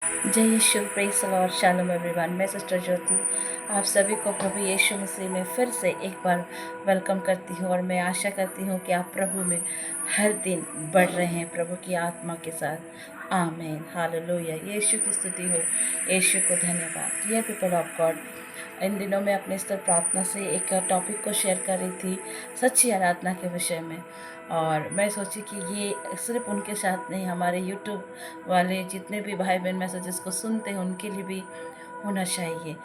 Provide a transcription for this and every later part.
जय Yeshu, praise the Lord, shalom everyone. मैं sister Jyoti आप सभी को प्रभु यीशु मसीह में फिर से एक बार वेलकम करती हूँ और मैं आशा करती हूँ कि आप प्रभु में हर दिन बढ़ रहे हैं प्रभु की आत्मा के साथ। आमीन, हालेलुया। यीशु की स्तुति हो, यीशु को धन्यवाद। डियर पीपल ऑफ गॉड, इन दिनों में अपने स्तर प्रार्थना से एक टॉपिक को शेयर कर रही थी, सच्ची आराधना के विषय में। और मैं सोची कि ये सिर्फ उनके साथ नहीं, हमारे यूट्यूब वाले जितने भी भाई बहन मैसेजेस को सुनते हैं उनके लिए भी होना चाहिए।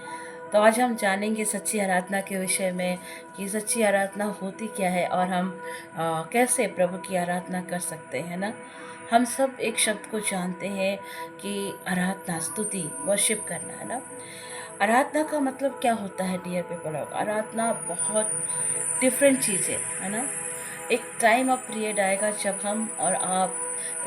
तो आज हम जानेंगे सच्ची आराधना के विषय में कि सच्ची आराधना होती क्या है और हम कैसे प्रभु की आराधना कर सकते हैं ना। हम सब एक शब्द को जानते हैं कि आराधना, स्तुति, वर्शिप करना है ना। आराधना का मतलब क्या होता है डियर पीपल ऑफ? आराधना बहुत डिफरेंट चीज़ है ना। एक टाइम ऑफ पीरियड आएगा जब हम और आप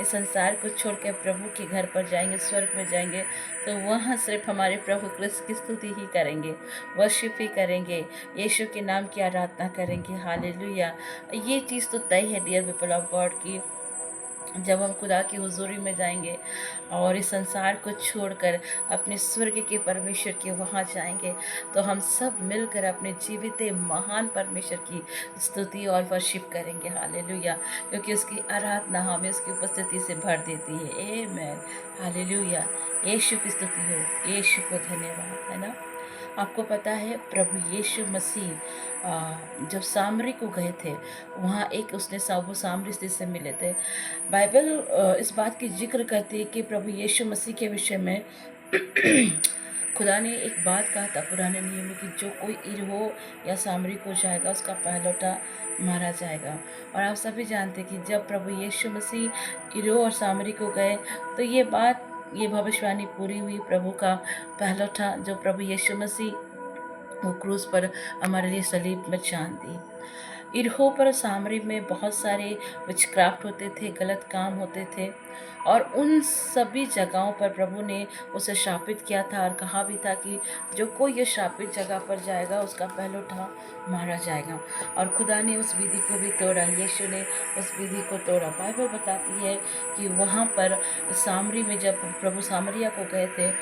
इस संसार को छोड़ के प्रभु के घर पर जाएंगे, स्वर्ग में जाएंगे, तो वहाँ सिर्फ हमारे प्रभु क्रिस्त की स्तुति ही करेंगे, वर्शिप ही करेंगे, यीशु के नाम की आराधना करेंगे। हालेलुया। ये चीज़ तो तय है डियर पीपल ऑफ गॉड की जब हम खुदा की हुजूरी में जाएंगे और इस संसार को छोड़कर अपने स्वर्ग के परमेश्वर के वहाँ जाएंगे, तो हम सब मिलकर अपने जीवित महान परमेश्वर की स्तुति और वर्शिप करेंगे। हालेलुया। क्योंकि उसकी आराधना हमें उसकी उपस्थिति से भर देती है। आमेन, हालेलुया। यीशु की स्तुति हो, यीशु को धन्यवाद, है ना। आपको पता है प्रभु यीशु मसीह जब सामरी को गए थे, वहाँ एक उसने वो सामरी स्त्री से मिले थे। बाइबल इस बात की जिक्र करती है कि प्रभु यीशु मसीह के विषय में खुदा ने एक बात कहा था पुराने नियम में कि जो कोई इरहो या सामरी को जाएगा उसका पहलौठा मारा जाएगा। और आप सभी जानते हैं कि जब प्रभु यीशु मसीह इरहो और सामरी को गए तो ये भविष्यवाणी पूरी हुई। प्रभु का पहलौठा जो प्रभु यीशु मसीह वो क्रूस पर हमारे लिए सलीब में जान दी। इरहो पर सामरी में बहुत सारे विचक्राफ्ट होते थे, गलत काम होते थे, और उन सभी जगहों पर प्रभु ने उसे शापित किया था और कहा भी था कि जो कोई ये शापित जगह पर जाएगा उसका पहलौठा मारा जाएगा। और खुदा ने उस विधि को भी तोड़ा, यीशु ने उस विधि को तोड़ा। बाइबल बताती है कि वहाँ पर सामरी में जब प्रभु सामरिया को गए थे,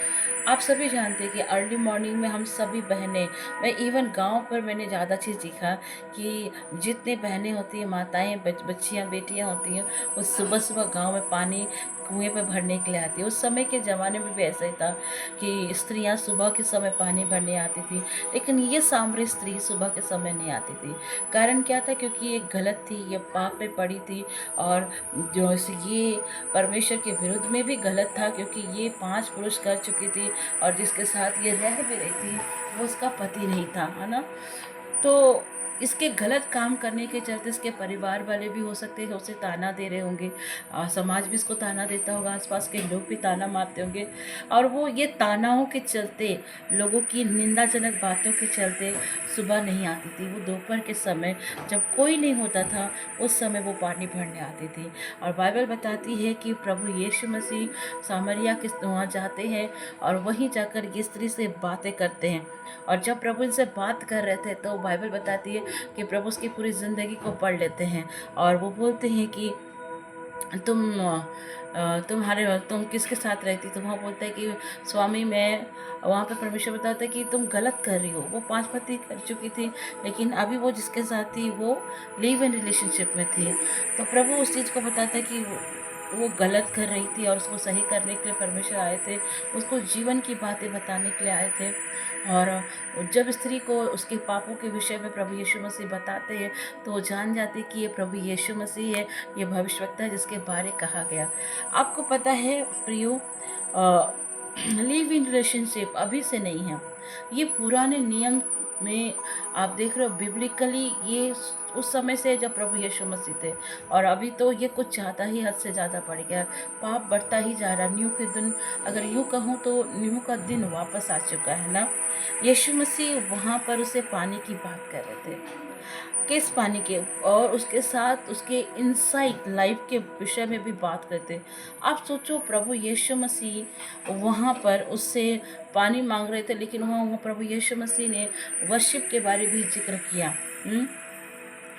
आप सभी जानते हैं कि अर्ली मॉर्निंग में हम सभी बहनें, मैं इवन गांव पर मैंने ज़्यादा चीज़ सीखा कि जितनी बहनें होती हैं, माताएं, बच्चियां, बेटियां होती हैं, वो सुबह सुबह गांव में पानी कुएं पे भरने के लिए आती है। उस समय के ज़माने में भी ऐसा ही था कि स्त्रियां सुबह के समय पानी भरने आती थी, लेकिन ये सामरी स्त्री सुबह के समय नहीं आती थी। कारण क्या था? क्योंकि ये गलत थी, ये पाप में पड़ी थी, और जो ये परमेश्वर के विरुद्ध में भी गलत था, क्योंकि ये 5 पुरुष कर चुकी थी और जिसके साथ ये रह भी रही थी वो उसका पति नहीं था, है ना। तो इसके गलत काम करने के चलते इसके परिवार वाले भी हो सकते हैं उसे ताना दे रहे होंगे, समाज भी इसको ताना देता होगा, आसपास के लोग भी ताना मारते होंगे, और वो ये तानाओं के चलते, लोगों की निंदाजनक बातों के चलते सुबह नहीं आती थी। वो दोपहर के समय जब कोई नहीं होता था उस समय वो पानी भरने आती थी। और बाइबल बताती है कि प्रभु यीशु मसीह सामरिया के वहाँ जाते हैं और वहीं जाकर ये स्त्री से बातें करते हैं। और जब प्रभु इनसे बात कर रहे थे तो बाइबल बताती है कि प्रभु उसकी पूरी ज़िंदगी को पढ़ लेते हैं और वो बोलते हैं कि तुम किसके साथ रहती? तो वहाँ बोलता है कि स्वामी मैं, वहाँ पे परमेश्वर बताता है कि तुम गलत कर रही हो। वो 5 पति कर चुकी थी, लेकिन अभी वो जिसके साथ थी वो लिव इन रिलेशनशिप में थी। तो प्रभु उस चीज़ को बताता है कि वो गलत कर रही थी और उसको सही करने के लिए परमेश्वर आए थे, उसको जीवन की बातें बताने के लिए आए थे। और जब स्त्री को उसके पापों के विषय में प्रभु यीशु मसीह बताते हैं तो वो जान जाती कि ये प्रभु यीशु मसीह है, ये भविष्यवक्ता है जिसके बारे कहा गया। आपको पता है प्रियो, लिव इन रिलेशनशिप अभी से नहीं है, ये पुराने नियम में आप देख रहे हो बिब्लिकली ये उस समय से जब प्रभु यीशु मसीह थे। और अभी तो ये कुछ ज़्यादा ही हद से ज़्यादा बढ़ गया, पाप बढ़ता ही जा रहा। न्यू के दिन, अगर यूँ कहूँ तो न्यू का दिन वापस आ चुका है ना। यीशु मसीह वहाँ पर उसे पानी की बात कर रहे थे, किस पानी के, और उसके साथ उसके इनसाइट लाइफ के विषय में भी बात करते। आप सोचो प्रभु यीशु मसीह वहाँ पर उससे पानी मांग रहे थे, लेकिन वहाँ प्रभु यीशु मसीह ने वर्शिप के बारे भी जिक्र किया।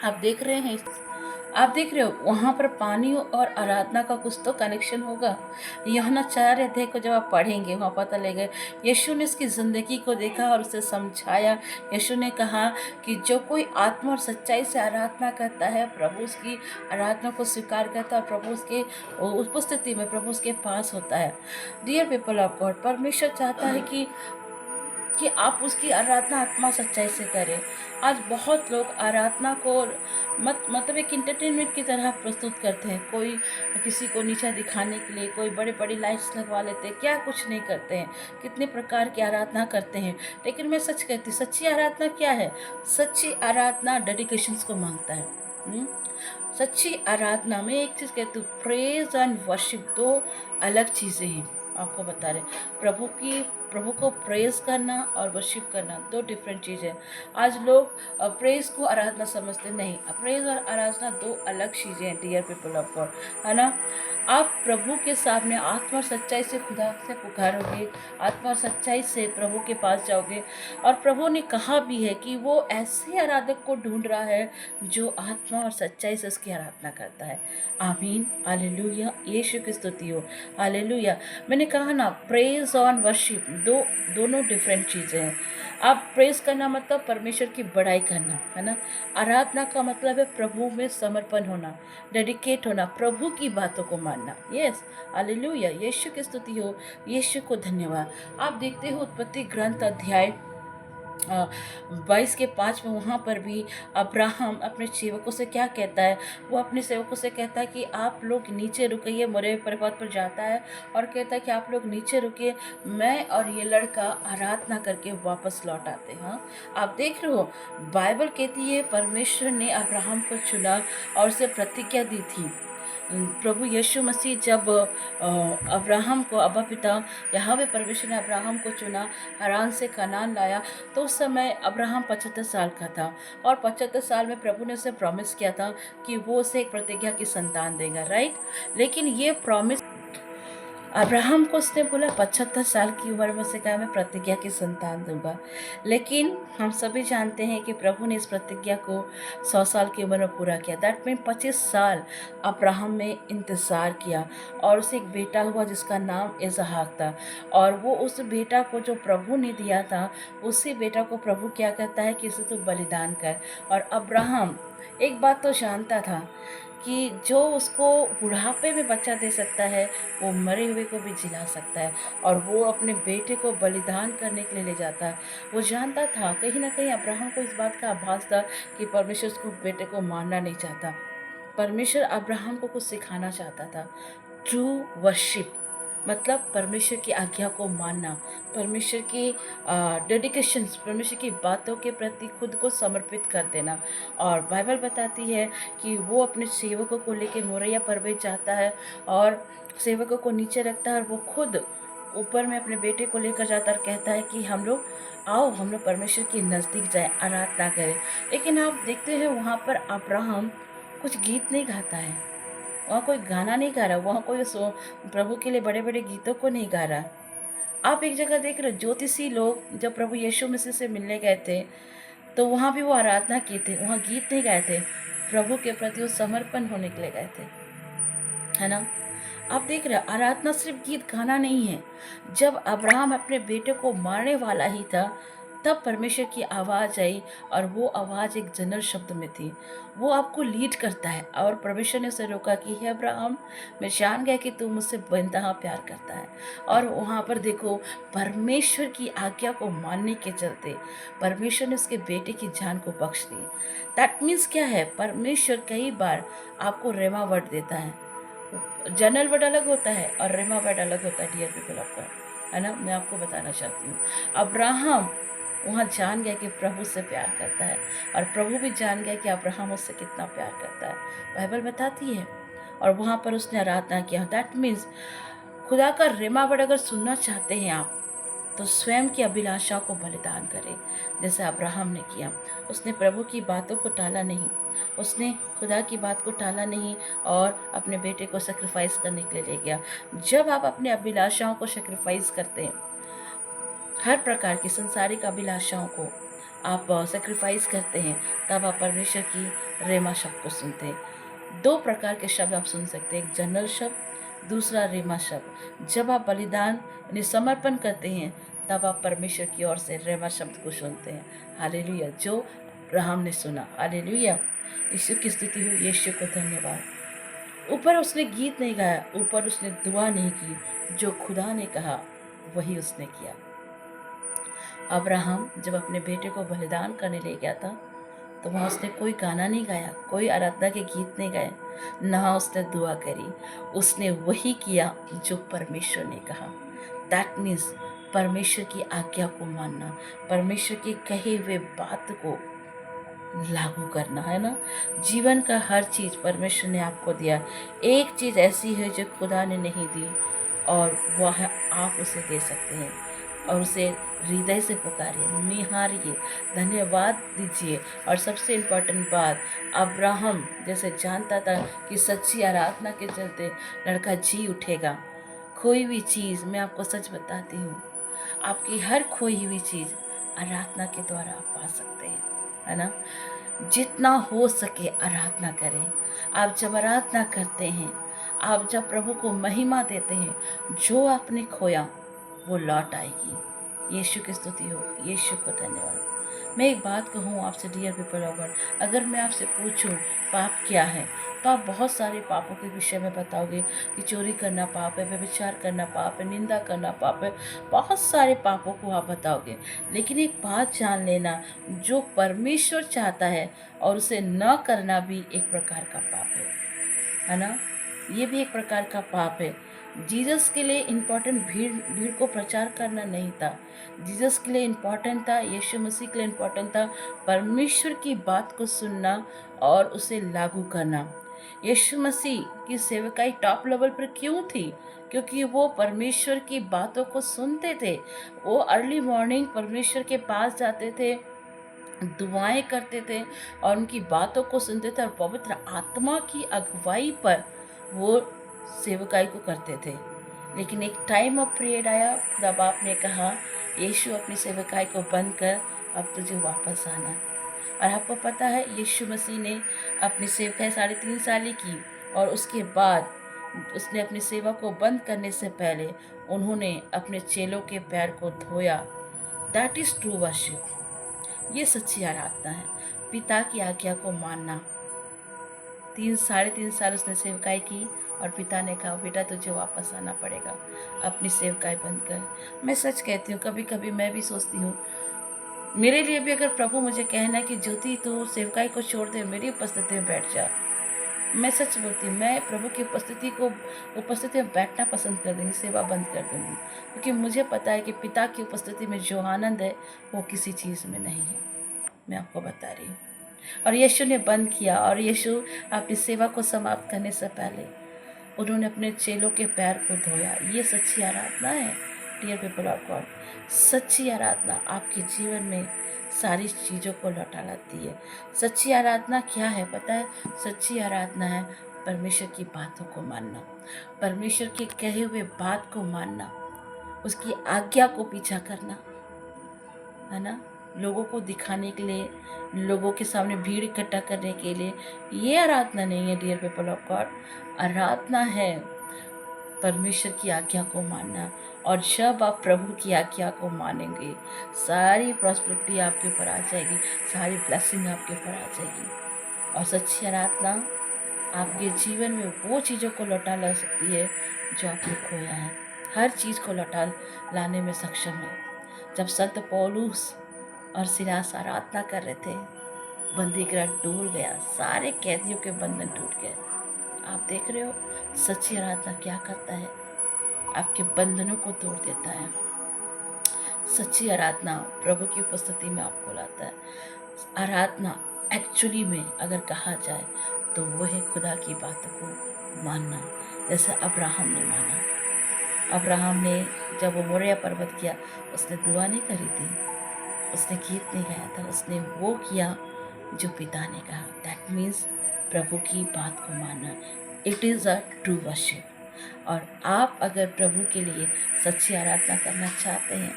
आप देख रहे हैं आप देख रहे हो वहाँ पर पानी और आराधना का कुछ तो कनेक्शन होगा। यूहन्ना 4 अध्याय को जब आप पढ़ेंगे वहाँ पता लगेगा यीशु ने इसकी ज़िंदगी को देखा और उसे समझाया। यीशु ने कहा कि जो कोई आत्मा और सच्चाई से आराधना करता है, प्रभु उसकी आराधना को स्वीकार करता है और प्रभु उसके उपस्थिति में प्रभु उसके पास होता है। डियर पीपल ऑफ गॉड, परमेश्वर चाहता है कि आप उसकी आराधना आत्मा सच्चाई से करें। आज बहुत लोग आराधना को मतलब एक इंटरटेनमेंट की तरह प्रस्तुत करते हैं। कोई किसी को नीचा दिखाने के लिए कोई बड़े बड़ी लाइट्स लगवा लेते हैं, क्या कुछ नहीं करते हैं, कितने प्रकार की आराधना करते हैं। लेकिन मैं सच कहती हूँ, सच्ची आराधना क्या है? सच्ची आराधना डेडिकेशंस को मांगता है। सच्ची आराधना में एक चीज़ कहती हूँ, प्रेज एंड वर्शिप दो अलग चीज़ें हैं। आपको बता रहे प्रभु को प्रेज करना और वर्शिप करना दो डिफरेंट चीज़ है। आज लोग प्रेज को आराधना समझते नहीं। प्रेज और आराधना दो अलग चीज़ें हैं डियर पीपल ऑफ गॉड, है ना। आप प्रभु के सामने आत्मा और सच्चाई से खुदा से पुकारोगे, आत्मा और सच्चाई से प्रभु के पास जाओगे। और प्रभु ने कहा भी है कि वो ऐसे आराधक को ढूंढ रहा है जो आत्मा और सच्चाई से उसकी आराधना करता है। आमीन, हालेलुया, यीशु की स्तुति हो, हालेलुया। मैंने कहा ना, प्रेज और वर्शिप दोनों डिफरेंट चीज़ें हैं। आप प्रेज करना मतलब परमेश्वर की बड़ाई करना, है ना। आराधना का मतलब है प्रभु में समर्पण होना, डेडिकेट होना, प्रभु की बातों को मानना। यस, हालेलुया, यीशु की स्तुति हो, यीशु को धन्यवाद। आप देखते हो उत्पत्ति ग्रंथ अध्याय 22 के 5 में, वहाँ पर भी अब्राहम अपने सेवकों से क्या कहता है? वो अपने सेवकों से कहता है कि आप लोग नीचे रुकिए। मोरे पर्वत पर जाता है और कहता है कि आप लोग नीचे रुकिए, मैं और ये लड़का आराधना करके वापस लौट आते हैं। हाँ, आप देख रहे हो, बाइबल कहती है परमेश्वर ने अब्राहम को चुना और उसे प्रतिज्ञा दी थी। प्रभु यीशु मसीह जब अब्राहम को अब्बा पिता यहोवा परमेश्वर ने अब्राहम को चुना, हारान से कनान लाया, तो उस समय अब्राहम 75 साल का था। और 75 साल में प्रभु ने उसे प्रॉमिस किया था कि वो उसे एक प्रतिज्ञा की संतान देगा, राइट। लेकिन ये प्रॉमिस अब्राहम को उसने बोला 75 साल की उम्र में से कहा मैं प्रतिज्ञा की संतान दूंगा। लेकिन हम सभी जानते हैं कि प्रभु ने इस प्रतिज्ञा को 100 साल की उम्र में पूरा किया। दैट मीन 25 साल अब्राहम ने इंतज़ार किया और उसे एक बेटा हुआ जिसका नाम इसहाक था। और वो उस बेटा को जो प्रभु ने दिया था, उसी बेटा को प्रभु क्या कहता है कि इसे तू बलिदान कर। और अब्राहम एक बात तो जानता था कि जो उसको बुढ़ापे में बच्चा दे सकता है, वो मरे हुए को भी जिला सकता है। और वो अपने बेटे को बलिदान करने के लिए ले जाता है। वो जानता था, कहीं ना कहीं अब्राहम को इस बात का आभास था कि परमेश्वर उसको बेटे को मारना नहीं चाहता। परमेश्वर अब्राहम को कुछ सिखाना चाहता था। ट्रू वर्शिप मतलब परमेश्वर की आज्ञा को मानना, परमेश्वर की डेडिकेशन, परमेश्वर की बातों के प्रति खुद को समर्पित कर देना। और बाइबल बताती है कि वो अपने सेवकों को लेकर मोरिया पर्वत जाता है और सेवकों को नीचे रखता है और वो खुद ऊपर में अपने बेटे को लेकर जाता है और कहता है कि हम लोग परमेश्वर के नज़दीक जाए, आराधना करें। लेकिन आप देखते हैं वहाँ पर अब्राहम कुछ गीत नहीं गाता है, वहाँ कोई गाना नहीं गा रहा, वहाँ कोई प्रभु के लिए बड़े बड़े गीतों को नहीं गा रहा। आप एक जगह देख रहे हो, ज्योतिषी लोग जब प्रभु यीशु मसीह से मिलने गए थे तो वहाँ भी वो आराधना किए थे, वहाँ गीत नहीं गाए थे, प्रभु के प्रति वो समर्पण होने के लिए गए थे, है ना। आप देख रहे हो, आराधना सिर्फ गीत गाना नहीं है। जब अब्राहम अपने बेटे को मारने वाला ही था, तब परमेश्वर की आवाज़ आई और वो आवाज़ एक जनरल शब्द में थी। वो आपको लीड करता है और परमेश्वर ने उसे रोका कि हे अब्राहम, मैं जान गया कि तू मुझसे बेइंतहा प्यार करता है। और वहाँ पर देखो, परमेश्वर की आज्ञा को मानने के चलते परमेश्वर ने उसके बेटे की जान को बख्श दी। दैट मीन्स क्या है, परमेश्वर कई बार आपको रेमा वर्ड देता है। जनरल वर्ड अलग होता है और रेमा वर्ड अलग होता है डियर पीपल ऑफ गॉड, है ना। मैं आपको बताना चाहती हूँ, अब्राहम वहाँ जान गया कि प्रभु से प्यार करता है और प्रभु भी जान गया कि अब्राहम उससे कितना प्यार करता है, बाइबल बताती है। और वहाँ पर उसने आराधना किया। दैट मीन्स खुदा का रेमा वर्ड अगर सुनना चाहते हैं आप, तो स्वयं की अभिलाषाओं को बलिदान करें जैसे अब्राहम ने किया। उसने प्रभु की बातों को टाला नहीं, उसने खुदा की बात को टाला नहीं और अपने बेटे को सेक्रीफाइस करने के लिए ले गया। जब आप अपने अभिलाषाओं को सेक्रीफाइस करते हैं, हर प्रकार की संसारिक अभिलाषाओं को आप सेक्रीफाइस करते हैं, तब आप परमेश्वर की रेमा शब्द को सुनते हैं। दो प्रकार के शब्द आप सुन सकते हैं, एक जनरल शब्द, दूसरा रेमा शब्द। जब आप बलिदान यानी समर्पण करते हैं तब आप परमेश्वर की ओर से रेमा शब्द को सुनते हैं। हालेलुया, जो अब्राहम ने सुना। हालेलुया, यीशु की स्तुति हो, यीशु को धन्यवाद। ऊपर उसने गीत नहीं गाया, ऊपर उसने दुआ नहीं की, जो खुदा ने कहा वही उसने किया। अब्राहम जब अपने बेटे को बलिदान करने ले गया था तो वहाँ उसने कोई गाना नहीं गाया, कोई आराधना के गीत नहीं गाए, ना उसने दुआ करी। उसने वही किया जो परमेश्वर ने कहा। दैट मीन्स परमेश्वर की आज्ञा को मानना, परमेश्वर के कहे हुए बात को लागू करना, है ना। जीवन का हर चीज़ परमेश्वर ने आपको दिया। एक चीज़ ऐसी है जो खुदा ने नहीं दी और वह आप उसे दे सकते हैं, और उसे हृदय से पुकारिए, निहारिए, धन्यवाद दीजिए। और सबसे इम्पोर्टेंट बात, अब्राहम जैसे जानता था कि सच्ची आराधना के चलते लड़का जी उठेगा। खोई हुई चीज़, मैं आपको सच बताती हूँ, आपकी हर खोई हुई चीज़ आराधना के द्वारा आप पा सकते हैं, है ना। जितना हो सके आराधना करें। आप जब आराधना करते हैं, आप जब प्रभु को महिमा देते हैं, जो आपने खोया वो लौट आएगी। यीशु की स्तुति हो, यीशु को धन्यवाद। मैं एक बात कहूँ आपसे डियर पीपल ऑफ, अगर मैं आपसे पूछूं पाप क्या है, तो आप बहुत सारे पापों के विषय में बताओगे कि चोरी करना पाप है, व्यभिचार करना पाप है, निंदा करना पाप है, बहुत सारे पापों को आप बताओगे। लेकिन एक बात जान लेना, जो परमेश्वर चाहता है और उसे न करना भी एक प्रकार का पाप है ना। ये भी एक प्रकार का पाप है। जीसस के लिए इम्पोर्टेंट भीड़ भीड़ को प्रचार करना नहीं था। जीसस के लिए इम्पोर्टेंट था, यीशु मसीह के लिए इम्पोर्टेंट था परमेश्वर की बात को सुनना और उसे लागू करना। यीशु मसीह की सेवकाई टॉप लेवल पर क्यों थी? क्योंकि वो परमेश्वर की बातों को सुनते थे। वो अर्ली मॉर्निंग परमेश्वर के पास जाते थे, दुआएं करते थे और उनकी बातों को सुनते थे, और पवित्र आत्मा की अगुवाई पर वो सेवकाई को करते थे। लेकिन एक टाइम ऑफ पीरियड आया, खुदा बाप ने कहा, यीशु अपनी सेवकाई को बंद कर, अब तुझे वापस आना है। और आपको पता है यीशु मसीह ने अपनी सेवकाई 3.5 साल की, और उसके बाद उसने अपनी सेवा को बंद करने से पहले उन्होंने अपने चेलों के पैर को धोया। That is true worship. ये सच्ची आराधना है, पिता की आज्ञा को मानना। 3.5 साल उसने सेवकाई की और पिता ने कहा, बेटा तुझे वापस आना पड़ेगा, अपनी सेवकाई बंद कर। मैं सच कहती हूँ, कभी कभी मैं भी सोचती हूँ, मेरे लिए भी अगर प्रभु मुझे कहना कि ज्योति तू सेवकाई को छोड़ दे, मेरी उपस्थिति में बैठ जा, मैं सच बोलती हूँ, मैं प्रभु की उपस्थिति में बैठना पसंद कर दूँगी, सेवा बंद कर दूँगी। क्योंकि मुझे पता है कि पिता की उपस्थिति में जो आनंद है वो किसी चीज़ में नहीं है। मैं आपको बता रही हूँ। और यीशु ने बंद किया, और यीशु अपनी सेवा को समाप्त करने से पहले उन्होंने अपने चेलों के पैर को धोया। ये सच्ची आराधना है डियर पीपल ऑफ गॉड। सच्ची आराधना आपके जीवन में सारी चीज़ों को लौटा लाती है। सच्ची आराधना क्या है पता है? सच्ची आराधना है परमेश्वर की बातों को मानना, परमेश्वर के कहे हुए बात को मानना, उसकी आज्ञा को पीछा करना, है ना। लोगों को दिखाने के लिए, लोगों के सामने भीड़ इकट्ठा करने के लिए, ये आराधना नहीं है डियर पीपल ऑफ गॉड। आराधना है परमेश्वर की आज्ञा को मानना। और जब आप प्रभु की आज्ञा को मानेंगे, सारी प्रॉस्पेरिटी आपके ऊपर आ जाएगी, सारी ब्लेसिंग आपके ऊपर आ जाएगी। और सच्ची आराधना आपके जीवन में वो चीज़ों को लौटा ला सकती है जो आपने खोया है। हर चीज़ को लौटा लाने में सक्षम है। जब संत पौलुस और सिलास आराधना कर रहे थे, बंदी गृह डूब गया, सारे कैदियों के बंधन टूट गए। आप देख रहे हो सच्ची आराधना क्या करता है? आपके बंधनों को तोड़ देता है। सच्ची आराधना प्रभु की उपस्थिति में आपको लाता है। आराधना एक्चुअली में अगर कहा जाए तो वो है खुदा की बातों को मानना, जैसे अब्राहम ने माना। अब्राहम ने जब वो मोरिया पर्वत किया, उसने दुआ नहीं करी थी, उसने गीत नहीं गाया था, उसने वो किया जो पिता ने कहा। दैट मीन्स प्रभु की बात को मानना। It is a true worship. और आप अगर प्रभु के लिए सच्ची आराधना करना चाहते हैं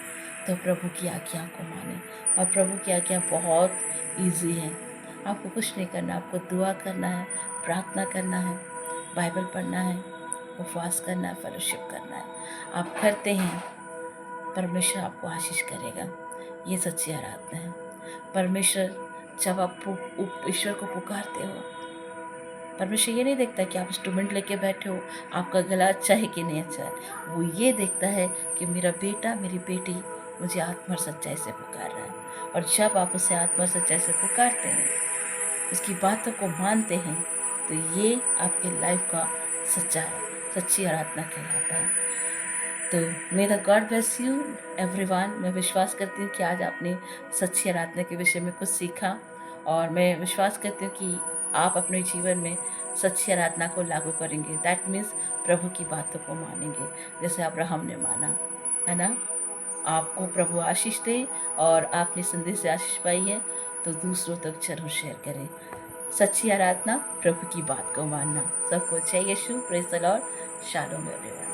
तो प्रभु की आज्ञा को मानें। और प्रभु की आज्ञा बहुत ईजी है। आपको कुछ नहीं करना, आपको दुआ करना है, प्रार्थना करना है, बाइबल पढ़ना है, उपवास करना है, फेलोशिप करना है। आप करते हैं, परमेश्वर आपको आशीष करेगा। ये सच्ची आराधना है। परमेश्वर जब आप ईश्वर को पुकारते हो, परमेश्वर ये नहीं देखता कि आप इंस्ट्रूमेंट लेके बैठे हो, आपका गला अच्छा है कि नहीं अच्छा है। वो ये देखता है कि मेरा बेटा, मेरी बेटी मुझे आत्मा और सच्चाई से पुकार रहा है। और जब आप उसे आत्मा और सच्चाई से पुकारते हैं, उसकी बातों को मानते हैं, तो ये आपके लाइफ का सच्चा है, सच्ची आराधना कहलाता है। तो मे the God bless you everyone. मैं विश्वास करती हूँ कि आज आपने सच्ची आराधना के विषय में कुछ सीखा, और मैं विश्वास करती हूँ कि आप अपने जीवन में सच्ची आराधना को लागू करेंगे। दैट मीन्स प्रभु की बातों को मानेंगे, जैसे अब्राहम ने माना, है ना। आपको प्रभु आशीष दे, और आपने संदेश से आशीष पाई है तो दूसरों तक जरूर शेयर करें। सच्ची आराधना, प्रभु की बात को मानना। सबको जय Yeshu, praise the Lord, shalom everyone.